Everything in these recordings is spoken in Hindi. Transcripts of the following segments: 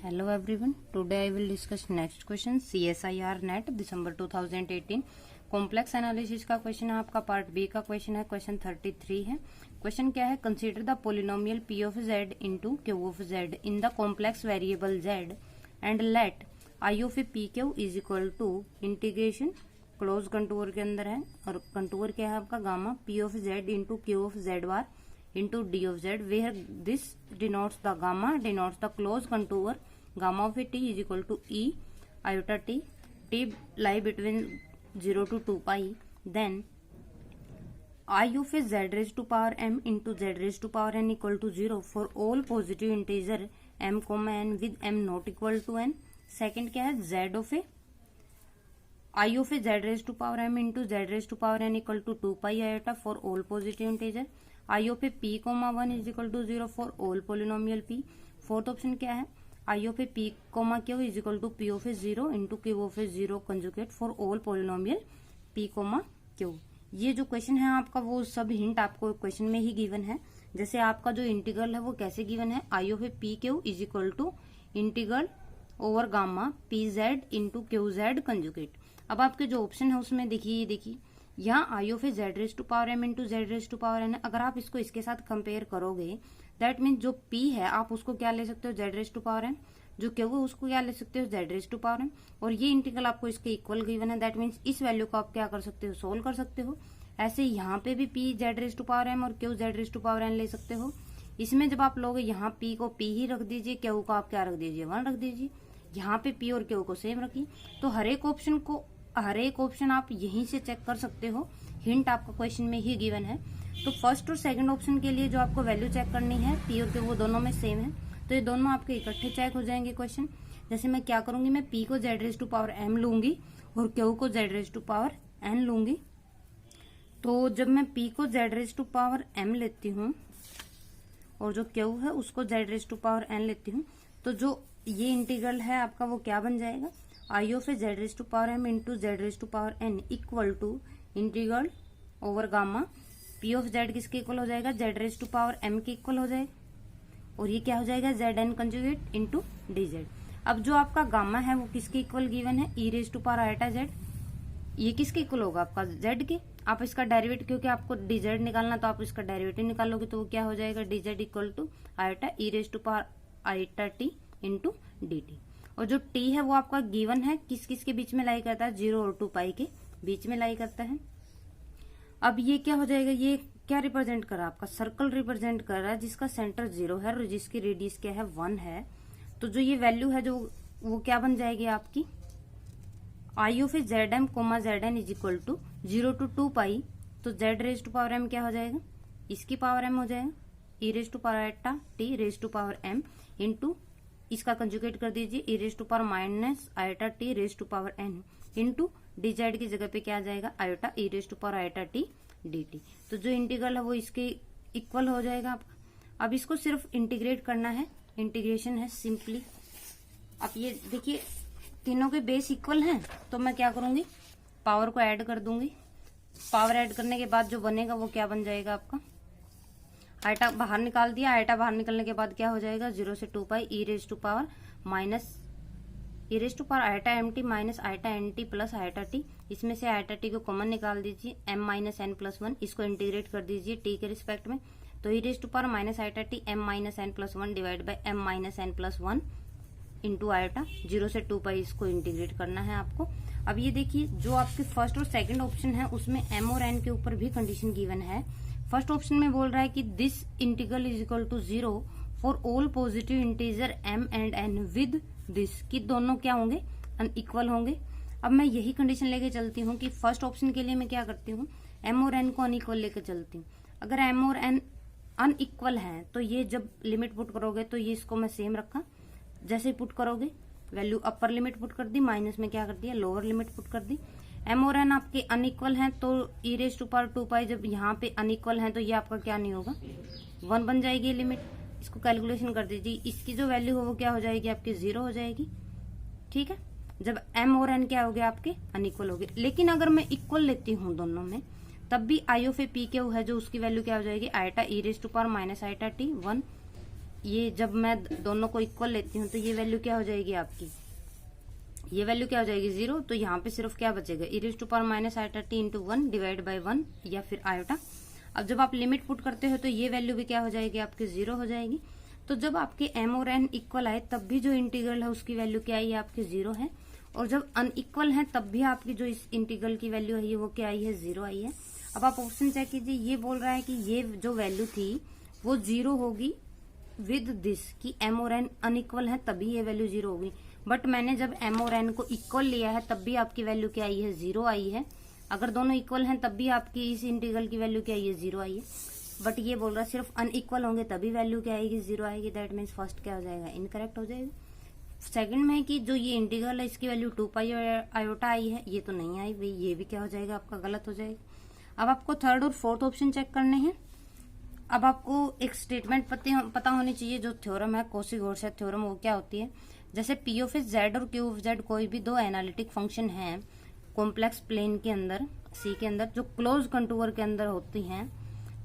Hello everyone. Today I will discuss next question CSIR NET December 2018 complex analysis का क्वेश्चन है आपका पार्ट बी का क्वेश्चन है क्वेश्चन 33 है। क्वेश्चन क्या है, consider the polynomial p of z into Q of z in the complex variable z and let I of P Q is equal to integration close contour के अंदर है और कंटूर क्या है आपका gamma p of z into Q of z bar into d of z where this denotes the gamma denotes the closed contour gamma of t is equal to e iota t lie between 0 to 2 pi then I of z raised to power m into z raised to power n equal to 0 for all positive integer m comma n with m not equal to n। second क्या है z of I of z raised to power m into z raised to power n equal to 2 pi iota for all positive integer I of P comma 1 is equal to 0 for all polynomial P. Fourth option क्या है, I of P comma Q is equal to P of 0 into Q of 0 conjugate for all polynomial P comma Q. ये जो क्वेश्चन है आपका वो सब हिंट आपको क्वेश्चन में ही गिवन है। जैसे आपका जो इंटीग्रल है वो कैसे गिवन है, I of P Q is equal to integral over gamma P Z into Q Z conjugate. अब आपके जो ऑप्शन है उसमें देखिए यहाँ I of Z raise to power M into Z raise to power N. अगर आप इसको इसके साथ कंपेयर करोगे दैट मीन्स जो पी है आप उसको क्या ले सकते हो Z raise to power M, जो क्यू है उसको क्या ले सकते हो Z raise to power M, और ये इंटीग्रल आपको इसके इक्वल गिवन है। दैट मीन्स इस वैल्यू को आप क्या कर सकते हो, सोल्व कर सकते हो। ऐसे यहाँ पे भी P Z raise to power M और Q Z raise to power N ले सकते हो। इसमें जब आप लोगे यहाँ पी को पी ही रख दीजिए, क्यू को आप क्या रख दीजिए 1 रख दीजिए। यहाँ पे पी और क्यू को सेम रखिए। तो हर एक ऑप्शन आप यहीं से चेक कर सकते हो, हिंट आपका क्वेश्चन में ही गिवन है। तो फर्स्ट और सेकंड ऑप्शन के लिए जो आपको वैल्यू चेक करनी है पी और क्यू वो दोनों में सेम है, तो ये दोनों आपके इकट्ठे चेक हो जाएंगे क्वेश्चन। जैसे मैं क्या करूंगी, मैं पी को Z raise to power M लूंगी और क्यू को Z raise to power N लूंगी। तो जब मैं पी को Z raise to power M लेती हूँ और जो क्यू है उसको Z raise to power N लेती हूँ, तो जो ये इंटीग्रल है आपका वो क्या बन जाएगा, I of Z raise to power M into Z raise to power N equal to integral over gamma P of Z किसके इक्वल हो जाएगा, Z raise to power M के इक्वल हो जाएगा, और ये क्या हो जाएगा Z N conjugate into D Z. अब जो आपका गामा है वो किसके इक्वल गिवन है, E raise to power iota Z. ये किसके इक्वल होगा आपका जेड के। आप इसका डेरिवेटिव, क्योंकि आपको डी जेड निकालना तो आप इसका डेरिवेटिव निकालोगे तो वो क्या हो जाएगा D Z equal to iota e raise to power iota T into D T. और जो टी है वो आपका गिवन है किस किस के बीच में लाई करता है, 0 और 2 पाई के बीच में लाई करता है। अब ये क्या हो जाएगा, ये क्या रिप्रेजेंट कर रहा है आपका, सर्कल रिप्रेजेंट कर रहा है जिसका सेंटर 0 है और जिसकी रेडियस क्या है 1 है। तो जो ये वैल्यू है जो वो क्या बन जाएगी आपकी, I of Z M comma Z N is equal to 0 to 2 pi. तो Z raise to power M क्या हो जाएगा, इसकी पावर एम हो जाएगा E raise to power eta T raise to power M into इसका कंजुगेट कर दीजिए E raise to power minus iota T raise to power N into D Z की जगह पे क्या आ जाएगा iota E raise to power iota T D T. तो जो इंटीग्रल है वो इसके इक्वल हो जाएगा आपका। अब इसको सिर्फ इंटीग्रेट करना है, इंटीग्रेशन है सिंपली। अब ये देखिए तीनों के बेस इक्वल हैं, तो मैं क्या करूंगी पावर को ऐड कर दूंगी। पावर ऐड करने के बाद जो बनेगा वो क्या बन जाएगा आपका, आयटा बाहर निकाल दिया, आयटा बाहर निकलने के बाद क्या हो जाएगा 0 से 2 pi E raise to power minus E raise to power iota M T minus iota N T plus iota T. इसमें से आयटा टी को कॉमन निकाल दीजिए, एम माइनस एन प्लस 1 इसको इंटीग्रेट कर दीजिए टी के रिस्पेक्ट में। तो E raise to power minus iota T M minus N plus 1 divide by M minus N plus 1 into iota 0 से 2 पाई इसको इंटीग्रेट करना है आपको। अब ये देखिए जो आपके फर्स्ट और सेकंड ऑप्शन है उसमें एम और एन के ऊपर भी कंडीशन गिवन है। फर्स्ट ऑप्शन में बोल रहा है कि this integral is equal to 0 for all positive integer m and n with this, कि दोनों क्या होंगे अनइक्वल होंगे। अब मैं यही कंडीशन लेके चलती हूँ कि फर्स्ट ऑप्शन के लिए मैं क्या करती हूँ m और n को अनइक्वल लेके चलती हूँ। अगर m और n अनइक्वल हैं तो ये जब लिमिट पुट करोगे तो ये इसको मैं सेम रखा, जैसे पुट करोगे वैल्यू अपर लिमिट पुट कर दी, माइनस में क्या कर दिया लोअर लिमिट पुट कर दी। m और n आपके अनइक्वल हैं तो ई रेज टू पावर 2 पाई जब यहाँ पे अनइक्वल हैं तो ये आपका क्या नहीं होगा 1 बन जाएगी लिमिट। इसको कैलकुलेशन कर दीजिए, इसकी जो वैल्यू हो वो क्या हो जाएगी आपकी 0 हो जाएगी। ठीक है, जब m और n क्या हो गया आपके अनइक्वल हो गए। लेकिन अगर मैं इक्वल लेती हूँ दोनों में तब भी I of A P Q है जो उसकी वैल्यू क्या हो जाएगी iota e raise to power minus iota T 1, ये जब मैं दोनों को इक्वल लेती हूँ तो ये वैल्यू क्या हो जाएगी आपकी, ये वैल्यू क्या हो जाएगी 0। तो यहाँ पे सिर्फ क्या बचेगा, e⁻−i⁻t इंटू 1 डिवाइड बाई 1 या फिर आयोटा। अब जब आप लिमिट पुट करते हो तो ये वैल्यू भी क्या हो जाएगी आपकी 0 हो जाएगी। तो जब आपके m और n इक्वल आए तब भी जो इंटीग्रल है उसकी वैल्यू क्या आई है आपकी 0 है, और जब अनइक्वल है तब भी आपकी जो इस इंटीग्रल की वैल्यू है वो क्या आई है 0 आई है। अब आप ऑप्शन चेक कीजिए, ये बोल रहा है कि ये जो वैल्यू थी वो 0 होगी विद दिस कि m और n अनइक्वल है तभी ये वैल्यू 0 होगी। बट मैंने जब m और n को इक्वल लिया है तब भी आपकी वैल्यू क्या आई है 0 आई है। अगर दोनों इक्वल हैं तब भी आपकी इस इंटीग्रल की वैल्यू क्या आई है 0 आई है। बट ये बोल रहा है सिर्फ अनइक्वल होंगे तभी वैल्यू क्या आएगी 0 आएगी। दैट मीन्स फर्स्ट क्या हो जाएगा, इनकरेक्ट हो जाएगा। सेकंड में है कि जो ये इंटीग्रल है इसकी वैल्यू 2 पाई आयोटा आई है, ये तो नहीं आई भाई, ये भी क्या हो जाएगा आपका गलत हो जाएगा। अब आपको थर्ड और फोर्थ ऑप्शन चेक करने हैं। अब आपको एक स्टेटमेंट पता होनी चाहिए, जो थ्योरम है कॉची-गॉर्सेट थ्योरम, वो क्या होती है। जैसे पी ऑफ जेड और क्यू ऑफ जेड कोई भी दो एनालिटिक फंक्शन है कॉम्प्लेक्स प्लेन के अंदर सी के अंदर जो क्लोज कंटूर के अंदर होती हैं,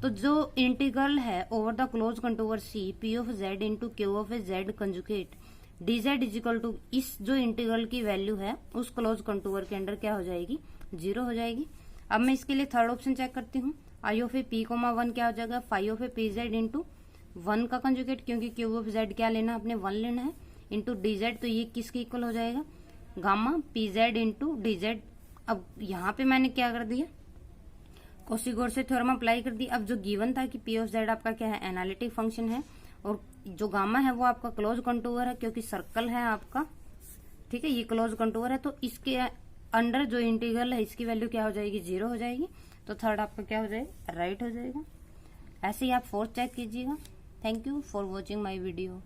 तो जो इंटीग्रल है over the close contour C P of Z into Q of Z conjugate D Z is equal to, इस जो इंटीग्रल की वैल्यू है उस क्लोज कंटूर के अंदर क्या हो जाएगी 0 हो जाएगी। अब मैं इसके लिए थर्ड ऑप्शन चेक करती हूँ। I of A P comma 1 क्या हो जाएगा, phi of A P Z into 1 का कंजुगेट, क्योंकि क्यू ऑफ जेड क्या लेना अपने 1 लेना है, इंटू डी जेड, तो ये किसके इक्वल हो जाएगा gamma P Z into D Z. अब यहाँ पे मैंने क्या कर दिया, कॉची-गॉर्सेट थ्योरम अप्लाई कर दी। अब जो गिवन था कि पी ऑफ जेड आपका क्या है एनालिटिक फंक्शन है, और जो गामा है वो आपका क्लोज कंटूर है क्योंकि सर्कल है आपका, ठीक है, ये क्लोज कंटूर है, तो इसके अंडर जो इंटीग्रल है इसकी वैल्यू क्या हो जाएगी 0 हो जाएगी। तो थर्ड आपका क्या हो जाएगा राइट हो जाएगा। ऐसे ही आप फोर्थ चेक कीजिएगा। Thank you for watching my video.